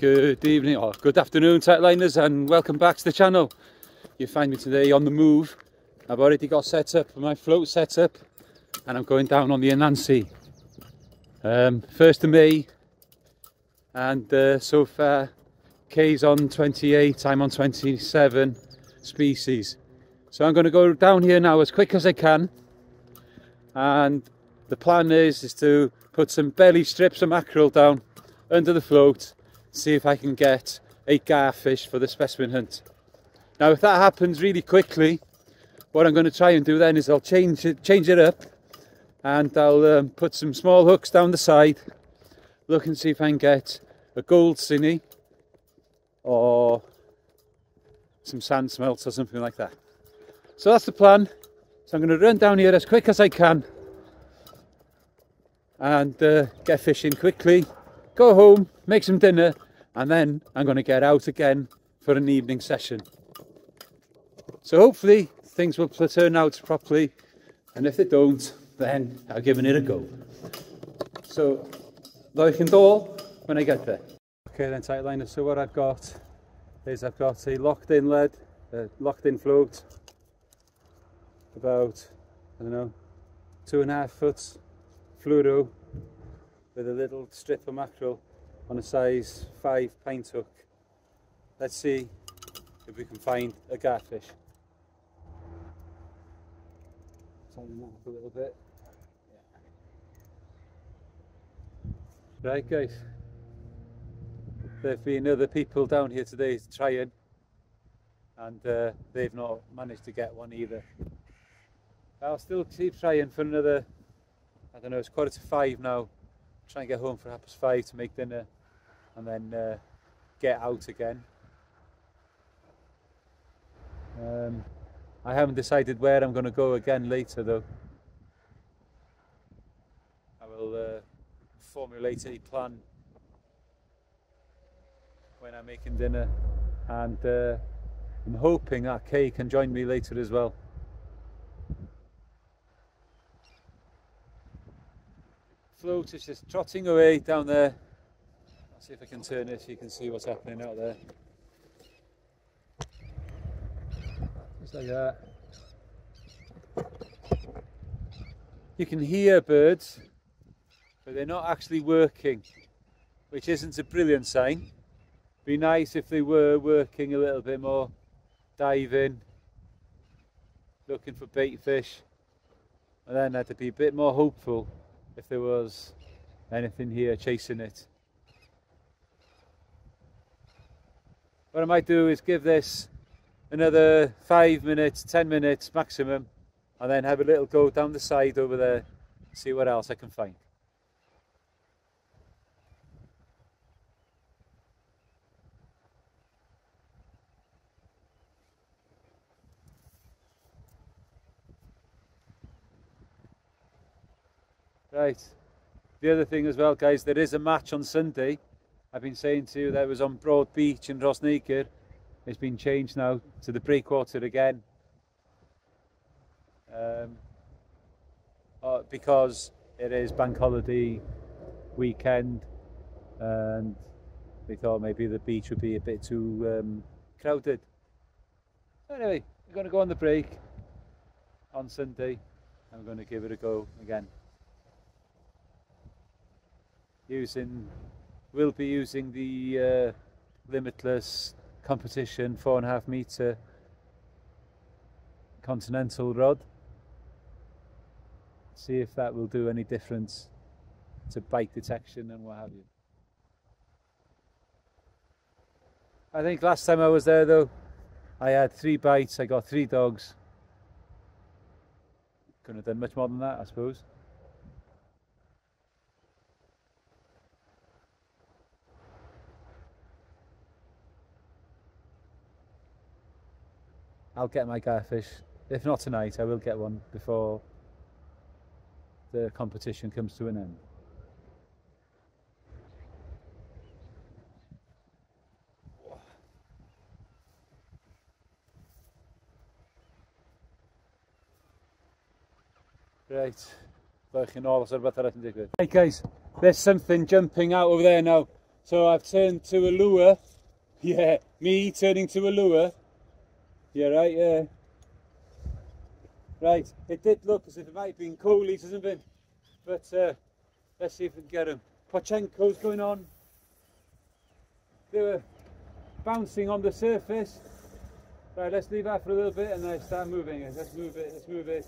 Good evening or good afternoon, tightliners, and welcome back to the channel. You find me today on the move. I've already got set up, my float set up, and I'm going down on the Anglesey. 1st of May, and so far Kay's on 28, I'm on 27 species. So I'm going to go down here now as quick as I can, and the plan is to put some belly strips of mackerel down under the float, see if I can get a garfish for the specimen hunt. Now if that happens really quickly, what I'm going to try and do then is I'll change it up, and I'll put some small hooks down the side, look and see if I can get a gold cinny or some sand smelts or something like that. So that's the plan. So I'm going to run down here as quick as I can and get fishing quickly, go home, make some dinner, and then I'm going to get out again for an evening session. So hopefully things will turn out properly, and if they don't, then I'll give it a go. So, like and all when I get there. Okay then, tightliners, so what I've got is I've got a locked in lead, locked in float, about, I don't know, 2.5 foot fluoro with a little strip of mackerel on a size 5 pint hook. Let's see if we can find a garfish. Tighten that up a little bit. Yeah. Right guys, there have been other people down here today trying, and they've not managed to get one either. I'll still keep trying for another, I don't know, it's 4:45 now. Try and get home for 5:30 to make dinner, and then get out again. I haven't decided where I'm going to go again later though. I will formulate a plan when I'm making dinner, and I'm hoping that Kay can join me later as well. Float is just trotting away down there. I'll see if I can turn it so you can see what's happening out there. Just like that. You can hear birds, but they're not actually working, which isn't a brilliant sign. Be nice if they were working a little bit more, diving, looking for bait fish, and then I'd be a bit more hopeful if there was anything here chasing it. What I might do is give this another 5 minutes, 10 minutes maximum, and then have a little go down the side over there, see what else I can find. Right, the other thing as well guys, there is a match on Sunday. I've been saying to you that it was on Broad Beach in Rosneaker. It's been changed now to the breakwater again. Because it is bank holiday weekend, and we thought maybe the beach would be a bit too crowded. Anyway, we're going to go on the break on Sunday, and we're going to give it a go again. We'll be using the Limitless Competition 4.5 metre continental rod. See if that will do any difference to bite detection and what have you. I think last time I was there though, I had 3 bites, I got 3 dogs. Couldn't have done much more than that, I suppose. I'll get my garfish. If not tonight, I will get one before the competition comes to an end. Right, Right guys, there's something jumping out over there now. So I've turned to a lure. Yeah, me turning to a lure. Yeah, right, yeah. Right, it did look as if it might have been coolies, isn't it? But let's see if we can get them. Pochenko's going on. They were bouncing on the surface. Right, let's leave that for a little bit and then start moving it. Let's move it, let's move it.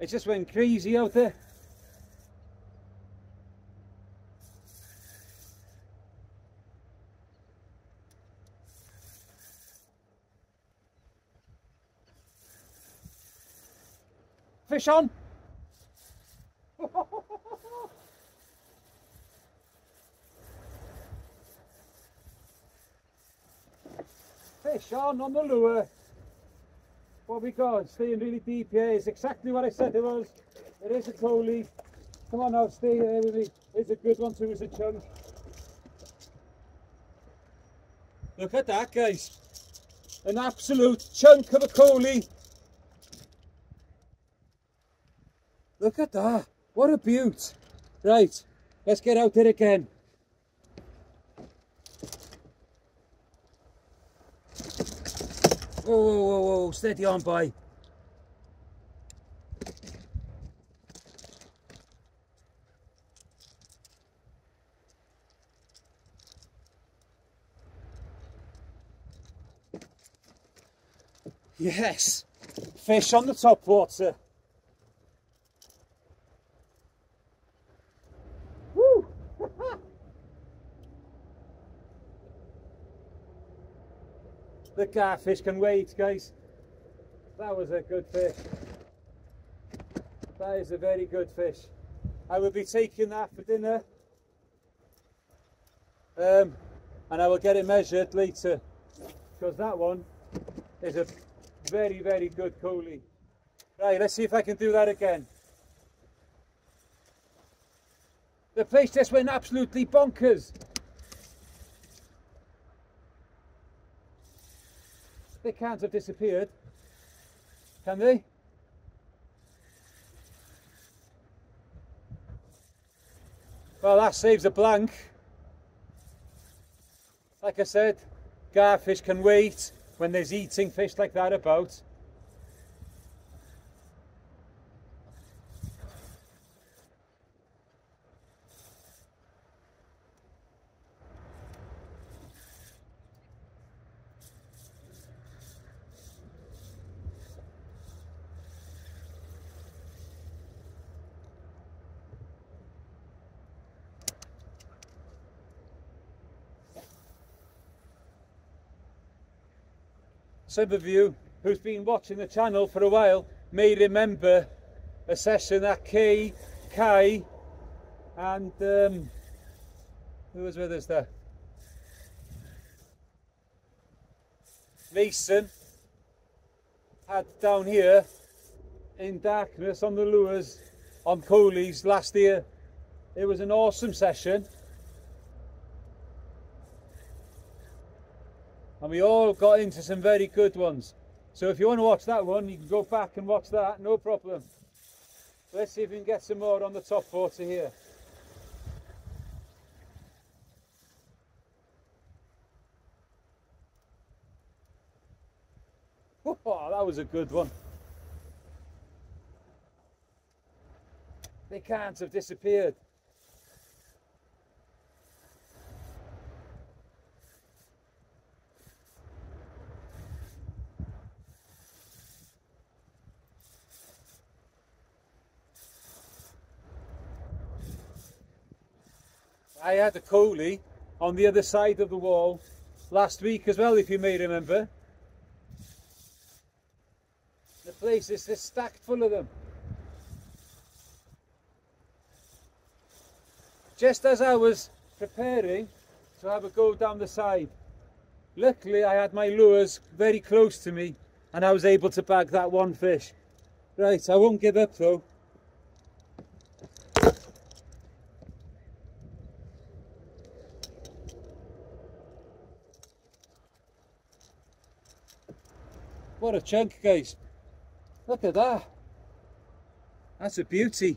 It just went crazy out there. Fish on! Fish on the lure. What we got? Staying really deep here. It's exactly what I said it was. It is a coley. Come on now, stay there with me. It's a good one too, it's a chunk. Look at that, guys. An absolute chunk of a coley. Look at that. What a beaut. Right, let's get out there again. Whoa, whoa, whoa, whoa, steady on, boy. Yes, fish on the top water. Woo! The garfish can wait, guys. That was a good fish. That is a very good fish. I will be taking that for dinner. And I will get it measured later. Because that one is a very, very good coley. Right, let's see if I can do that again. The place just went absolutely bonkers. They can't have disappeared, can they? Well, that saves a blank. Like I said, garfish can wait when there's eating fish like that about. Some of you who's been watching the channel for a while may remember a session that Kai and who was with us there? Mason had down here in darkness on the lures on coolies last year. It was an awesome session. And we all got into some very good ones. So if you want to watch that one, you can go back and watch that, no problem. Let's see if we can get some more on the top water here. Oh, that was a good one. They can't have disappeared. I had a coley on the other side of the wall last week as well, if you may remember. The place is just stacked full of them. Just as I was preparing to have a go down the side, luckily I had my lures very close to me and I was able to bag that one fish. Right, I won't give up though. What a chunk, guys. Look at that. That's a beauty.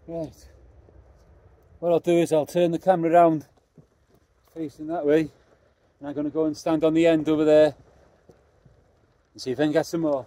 Right. What I'll do is I'll turn the camera around facing that way, and I'm going to go and stand on the end over there and see if I can get some more.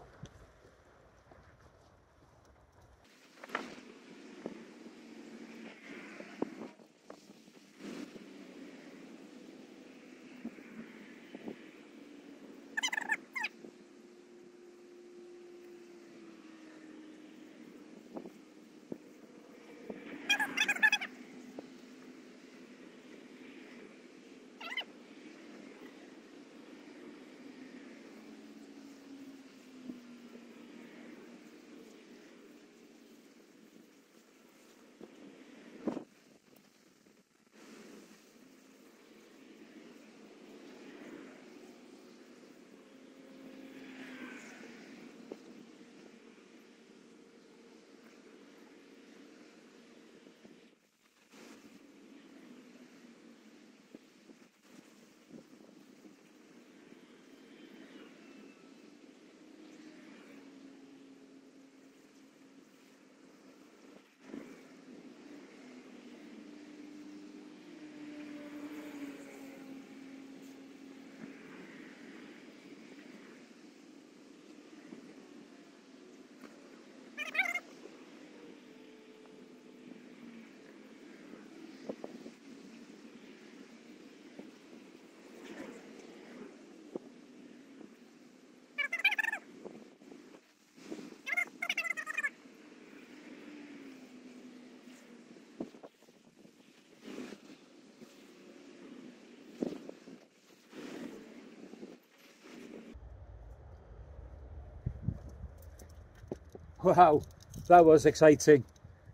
Wow, that was exciting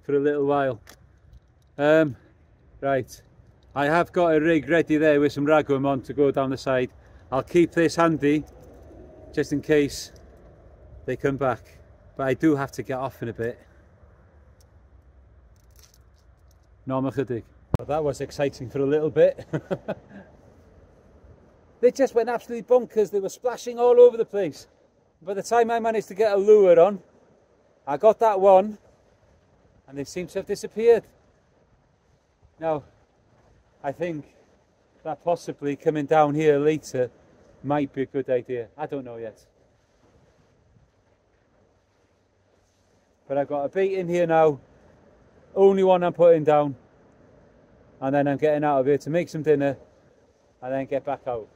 for a little while. Right, I have got a rig ready there with some ragworm on to go down the side. I'll keep this handy just in case they come back, but I do have to get off in a bit. Normal chydig. Well, that was exciting for a little bit. They just went absolutely bonkers. They were splashing all over the place. By the time I managed to get a lure on, I got that one, and they seem to have disappeared. Now, I think that possibly coming down here later might be a good idea. I don't know yet. But I've got a bait in here now, only one I'm putting down, and then I'm getting out of here to make some dinner, and then get back out.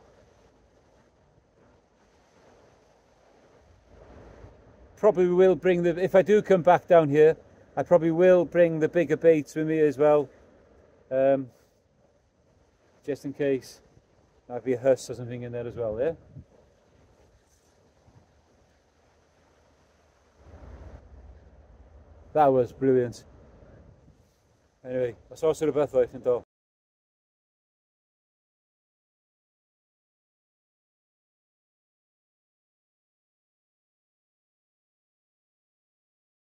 Probably will bring the, if I do come back down here, I probably will bring the bigger baits with me as well, just in case. Might be a huss or something in there as well, yeah? That was brilliant. Anyway, I saw sort of beth life and all.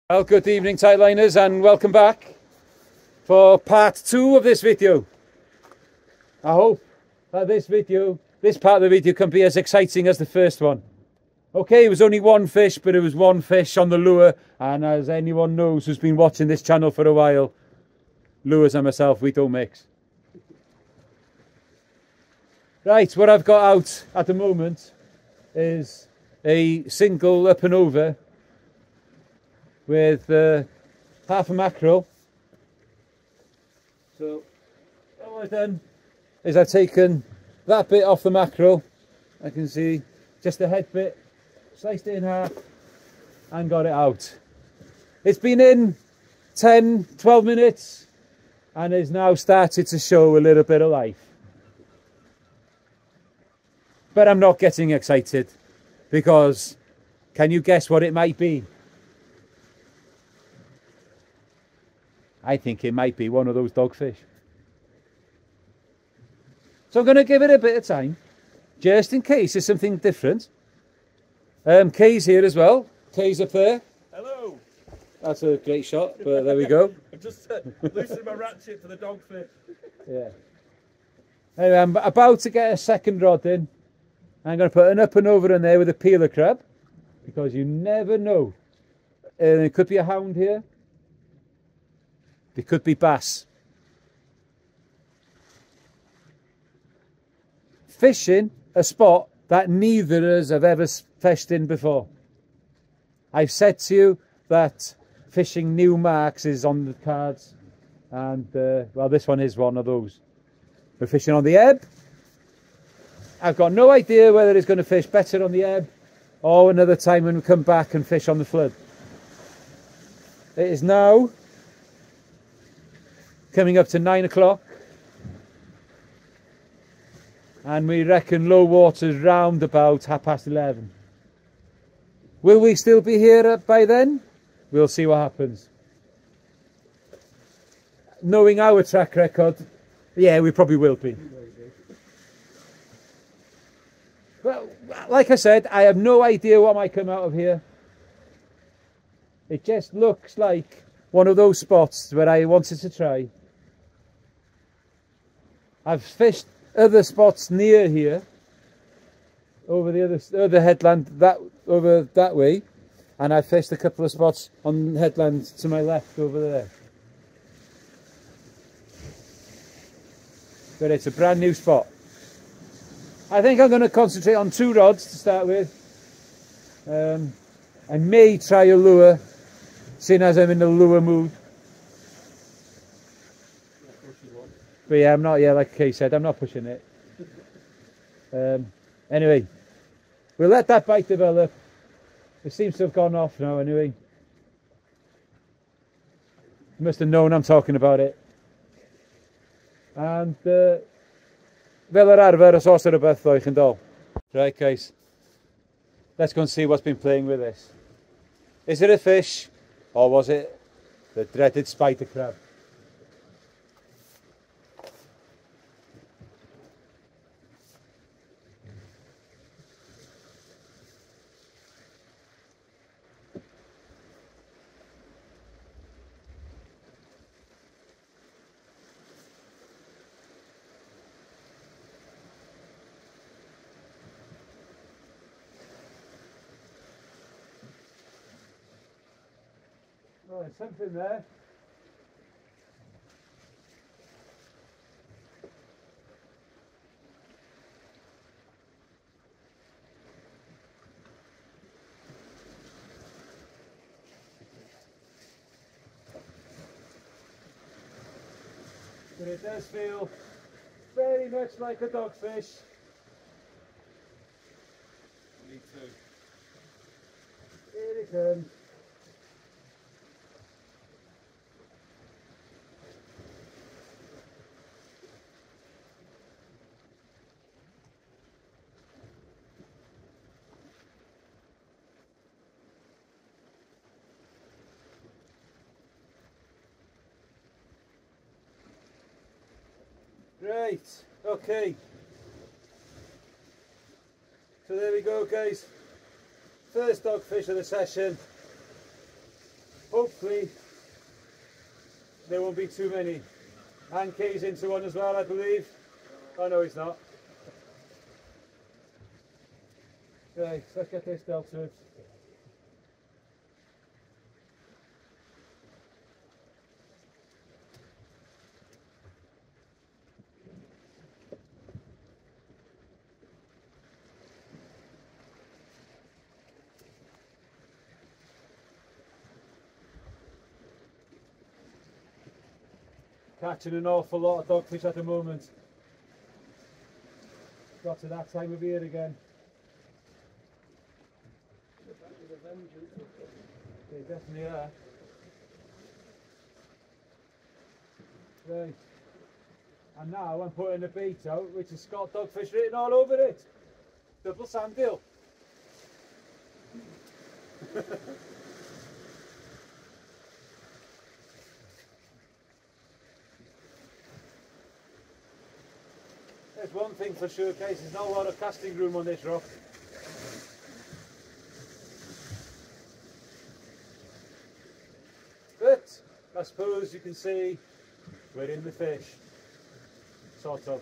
Well, good evening tightliners, and welcome back for part 2 of this video. I hope that this part of the video can be as exciting as the first one. Okay, it was only one fish, but it was one fish on the lure, and as anyone knows who's been watching this channel for a while, lures and myself, we don't mix. Right, what I've got out at the moment is a single up and over with half a mackerel. So all I've done is I've taken that bit off the mackerel. I can see just the head bit, sliced it in half and got it out. It's been in 10-12 minutes and has now started to show a little bit of life. But I'm not getting excited because can you guess what it might be? I think it might be one of those dogfish. So I'm going to give it a bit of time, just in case it's something different. Kay's here as well. Kay's up there. Hello. That's a great shot, but there we go. I'm just loosening my ratchet for the dogfish. Yeah. Anyway, I'm about to get a second rod in. I'm going to put an up and over in there with a peeler crab, because you never know. It could be a hound here. It could be bass. Fishing a spot that neither of us have ever fished in before. I've said to you that fishing new marks is on the cards, and well, this one is one of those. We're fishing on the ebb. I've got no idea whether it's going to fish better on the ebb or another time when we come back and fish on the flood. It is now coming up to 9 o'clock, and we reckon low water's round about 11:30. Will we still be here by then? We'll see what happens. Knowing our track record, yeah, we probably will be. Well, like I said, I have no idea what might come out of here. It just looks like one of those spots where I wanted to try. I've fished other spots near here, over the other headland, over that way, and I fished a couple of spots on the headland to my left over there. But it's a brand new spot. I think I'm going to concentrate on 2 rods to start with. I may try a lure, seeing as I'm in the lure mood. But yeah, I'm not, yeah, like Kay said, I'm not pushing it. Anyway, we'll let that bite develop. It seems to have gone off now anyway. You must have known I'm talking about it. And fel yr arfer, os oes rhywbeth ddo I chi'n dol. Right guys, let's go and see what's been playing with this. Is it a fish, or was it the dreaded spider crab? Oh, there's something there. But it does feel very much like a dogfish. Me too. Here it comes. Right, okay. So there we go guys. First dogfish of the session. Hopefully there won't be too many. And Kay's into one as well, I believe. Oh no, he's not. Right, let's get this dealt with. Catching an awful lot of dogfish at the moment. Got to that time of year again. They definitely are. Right. And now I'm putting a bait out which has got dogfish written all over it. Double sandhill. There's one thing for sure, guys, there's not a lot of casting room on this rock. But I suppose you can see we're in the fish. Sort of.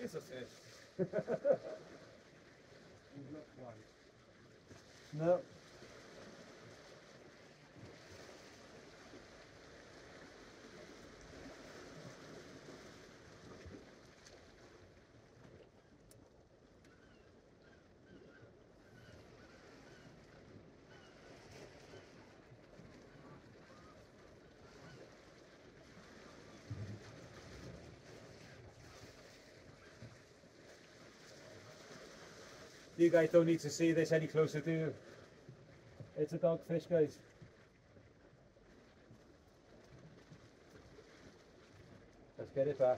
It's a fish. No. You guys don't need to see this any closer, do you? It's a dogfish, guys. Let's get it back.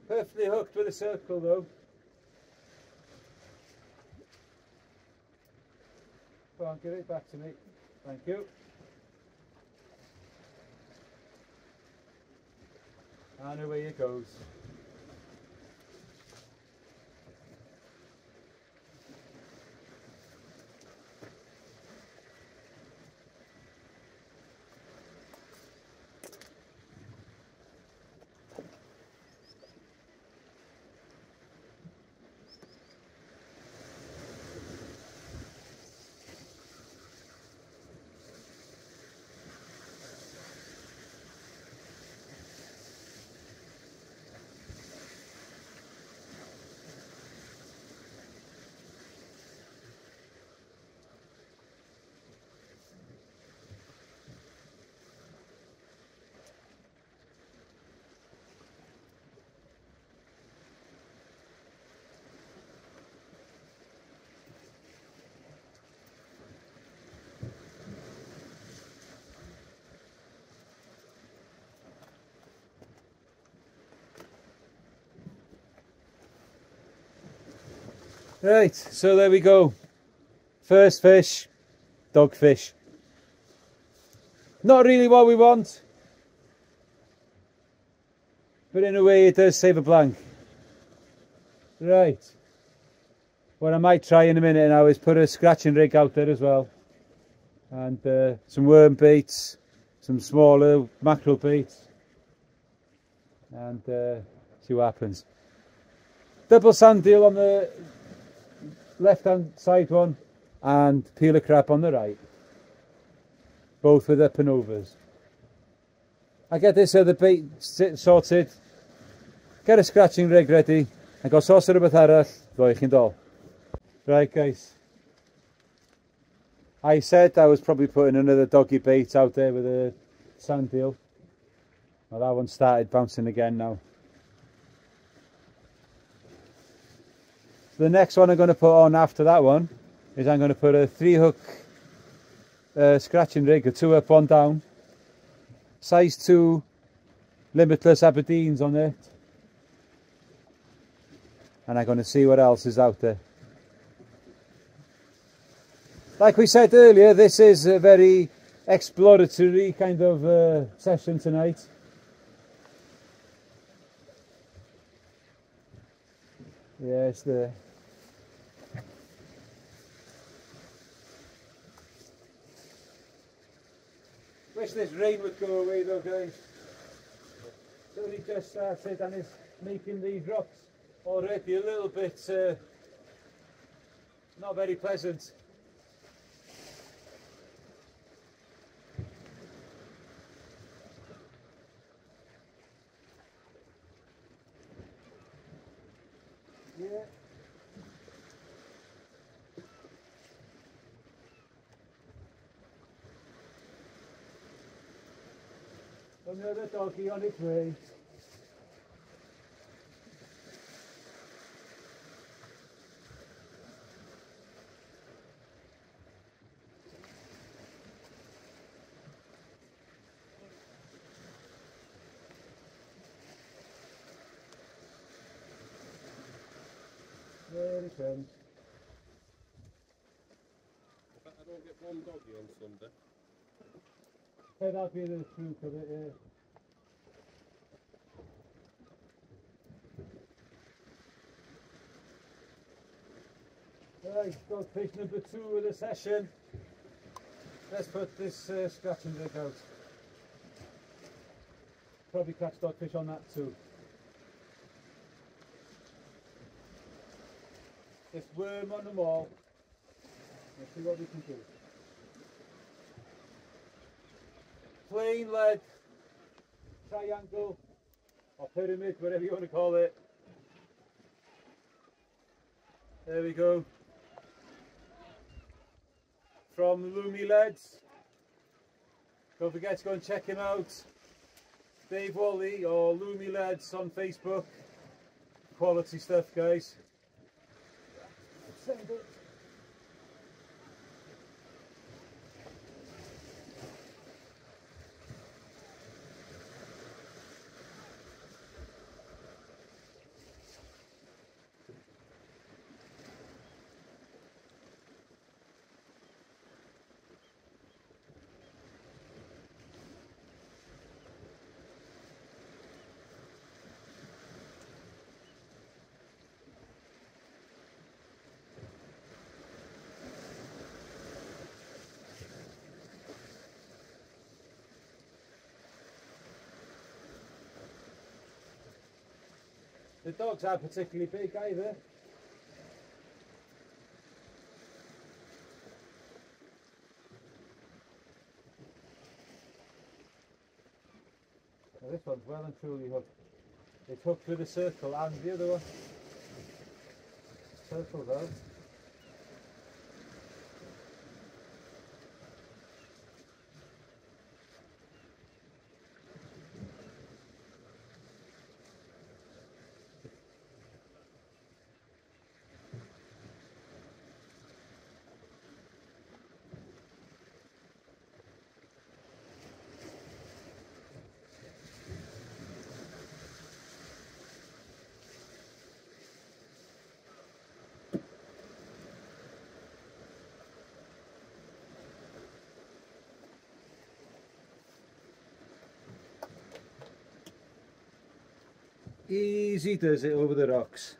Perfectly hooked with a circle though. Go on, give it back to me. Thank you. And away it goes. Right, so there we go. First fish, dogfish. Not really what we want, but in a way it does save a blank. Right, what I might try in a minute now is put a scratching rig out there as well. And some worm baits, some smaller mackerel baits. And see what happens. Double sand deal on the left hand side one and peeler crab on the right, both with up and overs. I get this other bait sorted, get a scratching rig ready and go sauce ar rhywbeth arall roi chi'n dol. Right guys, I said I was probably putting another doggy bait out there with a sand deal. Well, that one started bouncing again now. The next one I'm going to put on after that one is I'm going to put a 3-hook scratching rig, a 2 up, 1 down, size 2 limitless Aberdeens on it, and I'm going to see what else is out there. Like we said earlier, this is a very exploratory kind of session tonight. Yeah, it's there. Wish this rain would go away though, guys. It's only just started and it's making these rocks already a little bit not very pleasant. Yeah. Another doggy on its way. There it comes. I don't get one doggy on Sunday. Hey, that'll be the truth of it, yeah. Right, dogfish number 2 of the session. Let's put this scratching rig out. Probably catch dogfish on that too. this worm on them all. Let's see what we can do. Plain lead, triangle, or pyramid, whatever you want to call it. There we go. From Lumi Leads. Don't forget to go and check him out. Dave Wally or Lumi Leads on Facebook. Quality stuff, guys. Send it. The dogs aren't particularly big either. Now this one's well and truly hooked. It's hooked with a circle and the other one. Circle though. Easy does it over the rocks.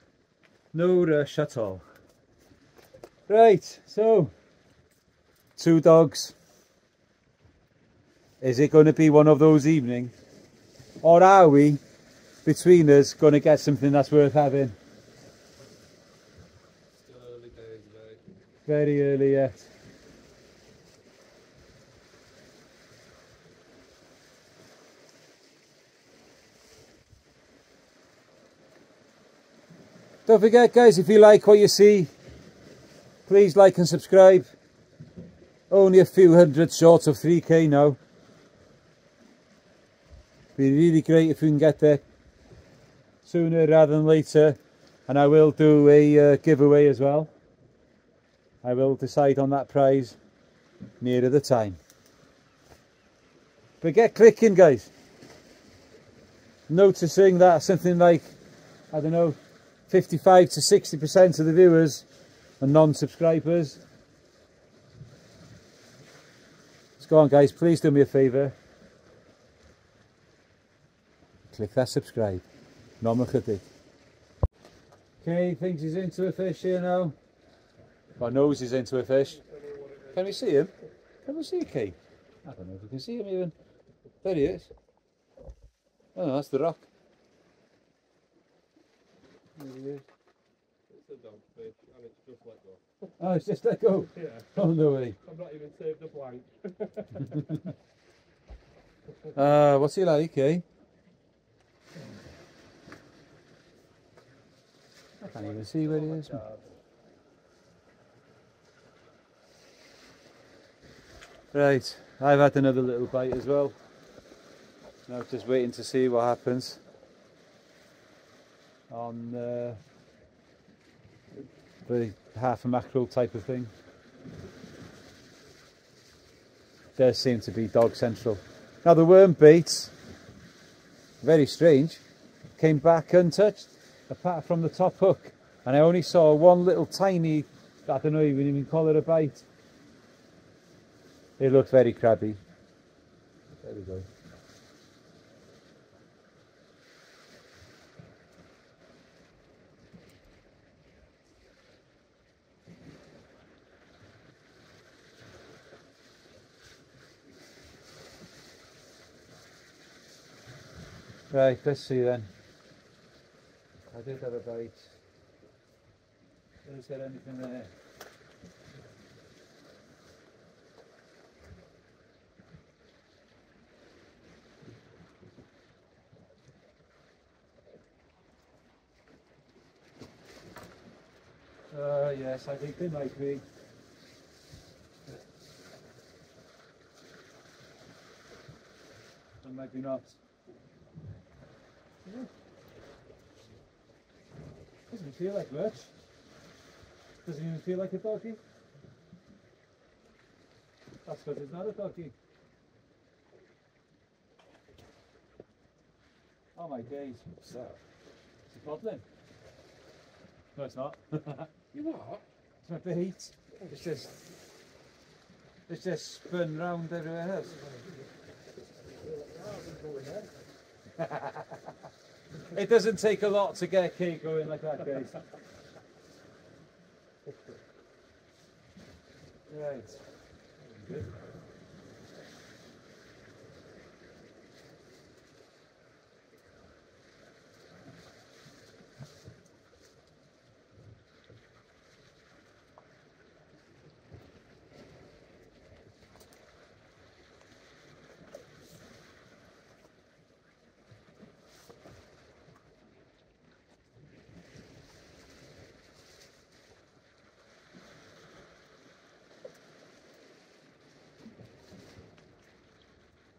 No rush at all. Right, so 2 dogs. Is it going to be one of those evenings? Or are we, between us, going to get something that's worth having? Still early days, mate. Very early yet. Don't forget, guys, if you like what you see, please like and subscribe. Only a few hundred short of 3k now. Be really great if we can get there sooner rather than later. And I will do a giveaway as well. I will decide on that prize nearer the time. But get clicking, guys. Noticing that something like, I don't know, 55 to 60% of the viewers are non-subscribers. Let's go on, guys, please do me a favour. Click that subscribe. Okay, thinks he's into a fish here now. Or knows he's into a fish. Can we see him? Can we see a key? I don't know if we can see him even. There he is. Oh no, that's the rock. There he is. It's a dogfish and it's just let go. Oh, it's just let go? Yeah. Oh no way. I've not even saved a blank. What's he like, eh? I can't even see where he is. Right, I've had another little bite as well. Now just waiting to see what happens on the half a mackerel type of thing. Does seem to be dog central. Now the worm baits, very strange, came back untouched apart from the top hook, and I only saw one little tiny, I don't know even call it a bite. It looked very crabby. There we go. Right, let's see then. I did have a bite. Is there anything there? Yes, I think there might be. Or maybe not. Yeah. Doesn't feel like much. Doesn't even feel like a doggy. That's because it's not a doggy. Oh my days. What's that? It's a goblin. No, it's not. You what? It's my bait. It's just spun round everywhere else. It doesn't take a lot to get a cake going like that, guys. Right. Good.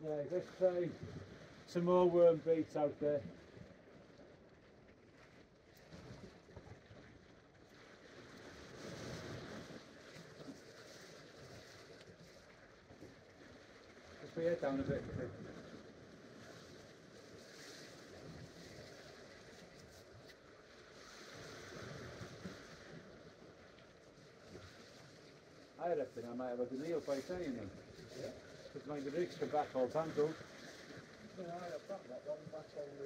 Right, let's try some more worm baits out there. Let's put your head down a bit. I reckon I might have a good meal by saying them. Yeah. Because mind the rigs come back all the time, though. Yeah, I have that one back on the...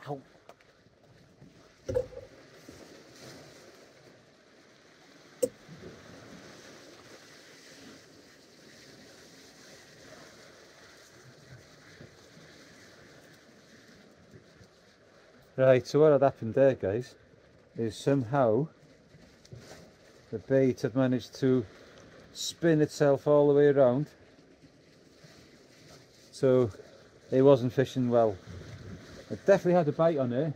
Ow. Right, so what had happened there, guys, is somehow the bait had managed to spin itself all the way around, so it wasn't fishing well. It definitely had a bite on it,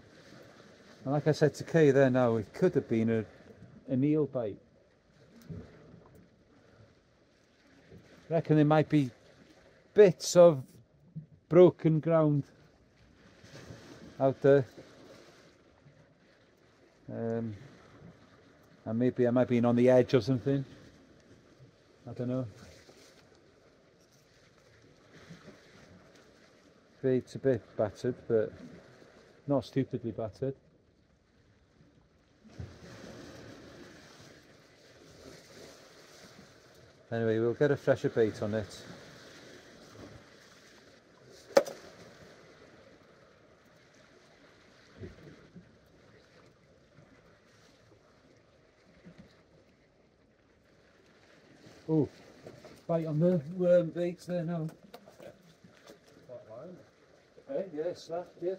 and like I said to Kay there now, it could have been an eel bite. I reckon there might be bits of broken ground out there. And maybe I might be on the edge or something. I don't know. Bait's a bit battered, but not stupidly battered. Anyway, we'll get a fresher bait on it. Oh, bite on the worm baits there now. Hey, yes, that, yeah.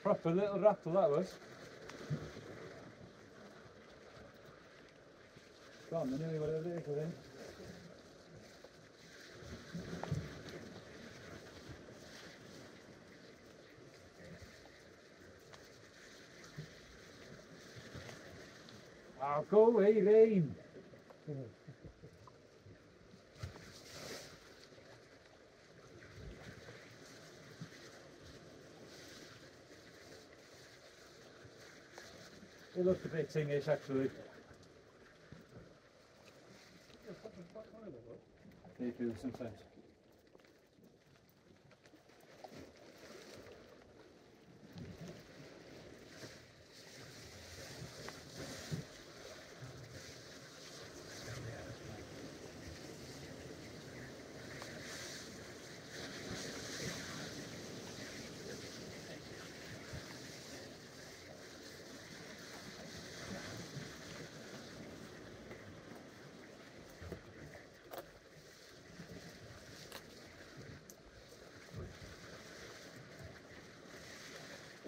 Proper little rattle that was. Go on, nearly whatever it is, I think. Oh, go away, rain. It looks a bit tingish actually. They do sometimes.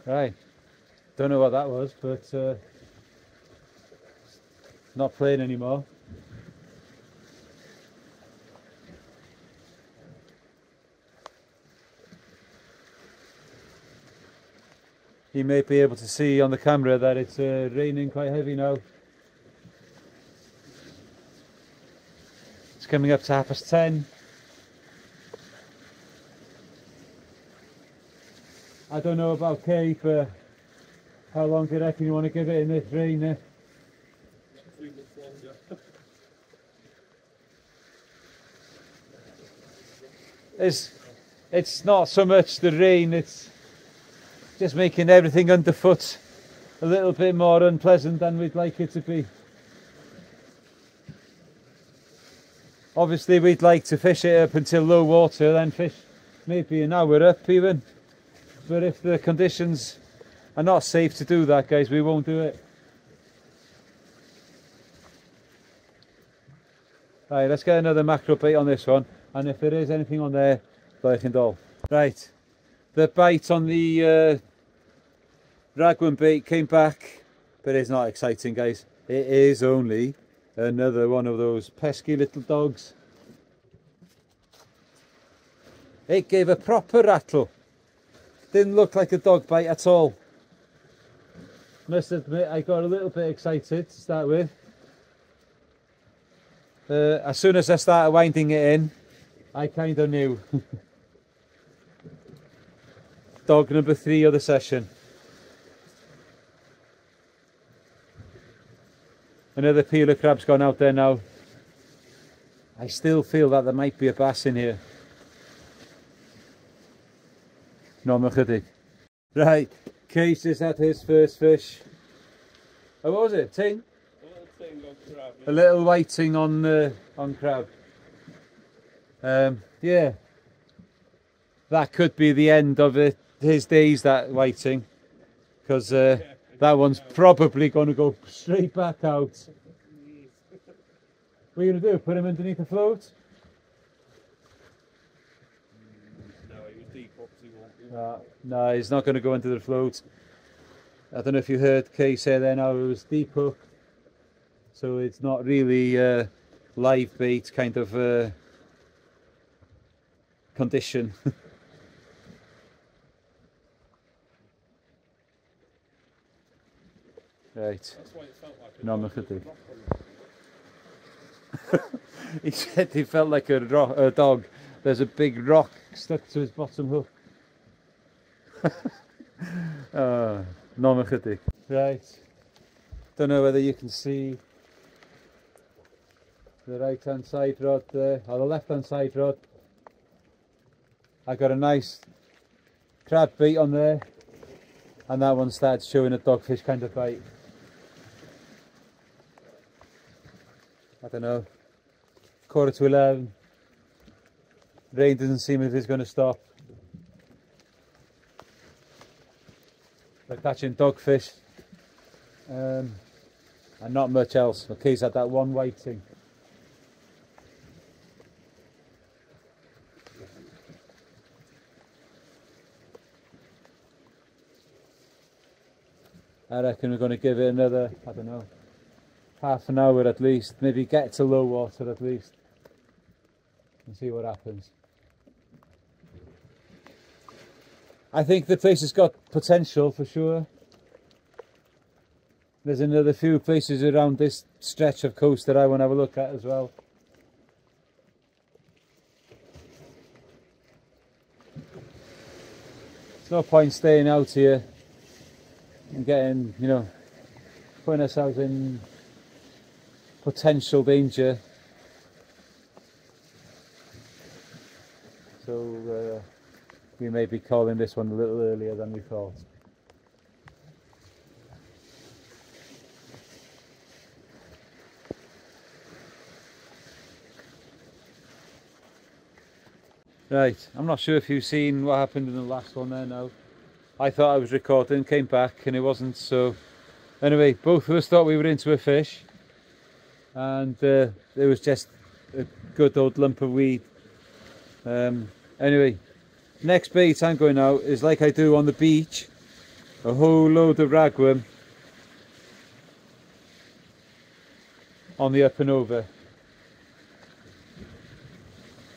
Right, don't know what that was, but not playing anymore. You may be able to see on the camera that it's raining quite heavy now. It's coming up to 10:30. I don't know about Kay, but how long do you reckon you want to give it in this rain? Not too much longer. It's not so much the rain, it's just making everything underfoot a little bit more unpleasant than we'd like it to be. Obviously we'd like to fish it up until low water, then fish maybe an hour up even. But if the conditions are not safe to do that, guys, we won't do it. Right, let's get another macro bait on this one, and if there is anything on there, like and all. Right, the bite on the ragworm bait came back, but it's not exciting, guys. It is only another one of those pesky little dogs. It gave a proper rattle. Didn't look like a dog bite at all. Must admit, I got a little bit excited to start with. As soon as I started winding it in, I kind of knew. Dog number 3 of the session. Another peeler crab's gone out there now. I still feel that there might be a bass in here. No, chydig. Right, Case has had his first fish. Oh, what was it? Ting? A little thing on crab. A little whiting on crab. Yeah, that could be the end of his days, that whiting, because that one's probably going to go straight back out. What are you going to do? Put him underneath the float? No, he was deep up, so he won't do. No, he's not going to go into the float. I don't know if you heard Kay say there now, it was deep hook, so it's not really live bait kind of condition. Right. That's why it felt like a No, dog look at with it. a rock on it. He said he felt like a dog. There's a big rock stuck to his bottom hook. No, chydig. Right. Don't know whether you can see the right hand side rod there, or the left hand side rod. I got a nice crab bait on there, and that one started showing a dogfish kind of bite. I don't know, 11:15. Rain doesn't seem as if it's going to stop. We're catching dogfish and not much else. McKay's had that one whiting. I reckon we're going to give it another, I don't know, half an hour at least, maybe get to low water at least, and see what happens. I think the place has got potential for sure. There's another few places around this stretch of coast that I want to have a look at as well. There's no point staying out here and getting, you know, putting ourselves in potential danger. So we may be calling this one a little earlier than we thought. Right, I'm not sure if you've seen what happened in the last one there now. I thought I was recording, came back and it wasn't, so anyway, both of us thought we were into a fish, and there was just a good old lump of weed. Anyway, next bait I'm going out is like I do on the beach, a whole load of ragworm on the up and over.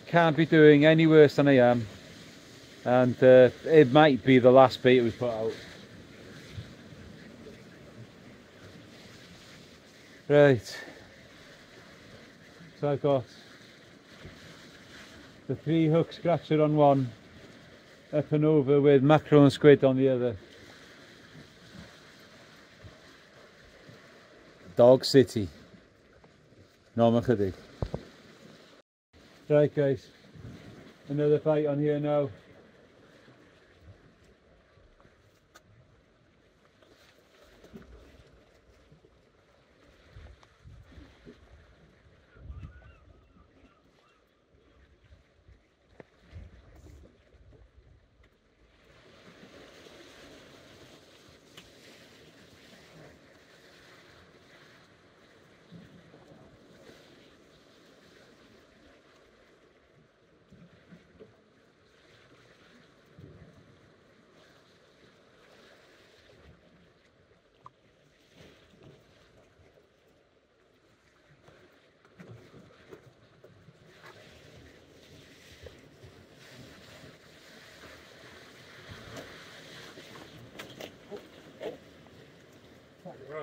Can't be doing any worse than I am, and it might be the last bait we put out. Right, so I've got the 3 hook scratcher on one, up and over with mackerel and squid on the other. Dog City, Norma chydig. Right guys, another bite on here now.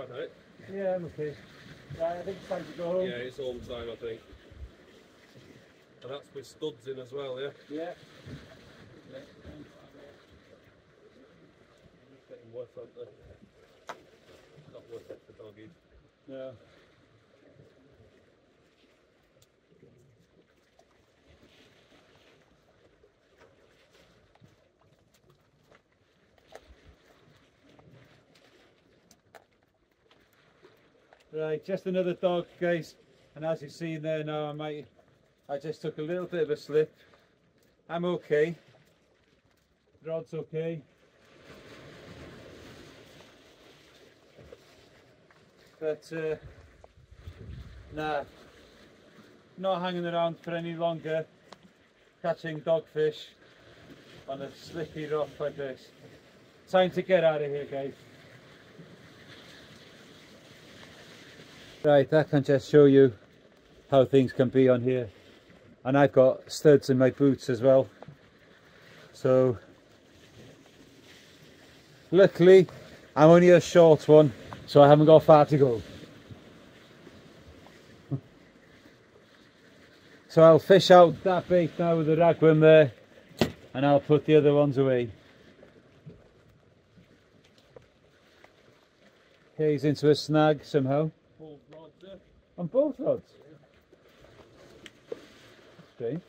Right, Yeah, I'm okay. Right, I think it's time to go home. yeah, it's home time, I think. And that's with studs in as well, yeah? Yeah. It's getting worse, aren't they? Not worth it for doggies. No. Right, just another dog, guys, and as you've seen there now, I just took a little bit of a slip. I'm okay. Rod's okay. But nah, not hanging around for any longer catching dogfish on a slippy rock like this. Time to get out of here, guys. Right, that can just show you how things can be on here. And I've got studs in my boots as well. So, luckily, I'm only a short one, so I haven't got far to go. So I'll fish out that bait now with the ragworm there, and I'll put the other ones away. Okay, he's into a snag somehow. On both rods? Strange.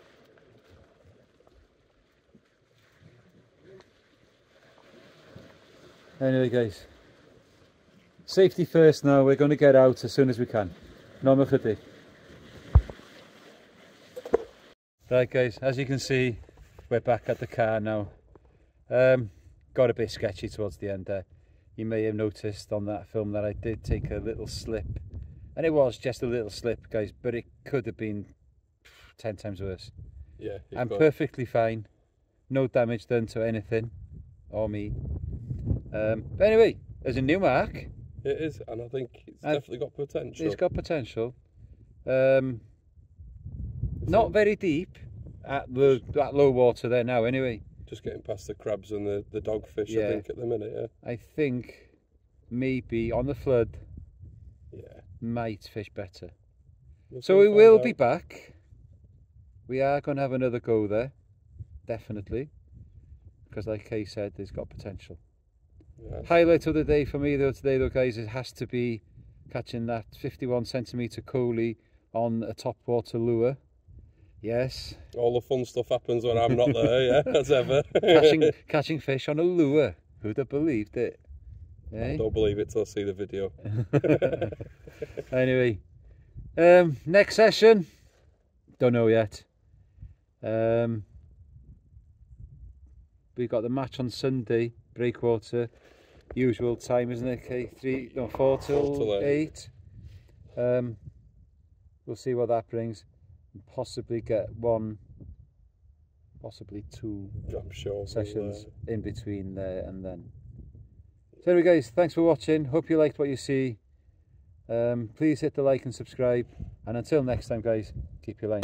Anyway guys, safety first now, we're going to get out as soon as we can. Norma chydig. Right guys, as you can see, we're back at the car now. Got a bit sketchy towards the end there. You may have noticed on that film that I did take a little slip. And it was just a little slip, guys, but it could have been 10 times worse. Yeah, I'm perfectly fine. No damage done to anything or me. But anyway, there's a new mark. It is, and I think it's definitely got potential. It's got potential. Not very deep at low water there now, anyway. Just getting past the crabs and the dogfish, Yeah. I think, at the minute, yeah. I think maybe on the flood, Yeah. might fish better. So we will be back. We are going to have another go there, definitely, because like Kay said, it's got potential. Yes. Highlight of the day for me though today though guys, it has to be catching that 51cm coley on a top water lure. Yes. All the fun stuff happens when I'm not there, yeah, as ever. catching fish on a lure. Who'd have believed it? Eh? I don't believe it till I see the video. Anyway, next session, don't know yet. We got the match on Sunday, breakwater, usual time, isn't it? Okay, 4 till 8. We'll see what that brings. Possibly get 1, possibly 2 I'm sure sessions in between there and then. So anyway guys, thanks for watching. Hope you liked what you see. Please hit the like and subscribe. And until next time guys, keep your line.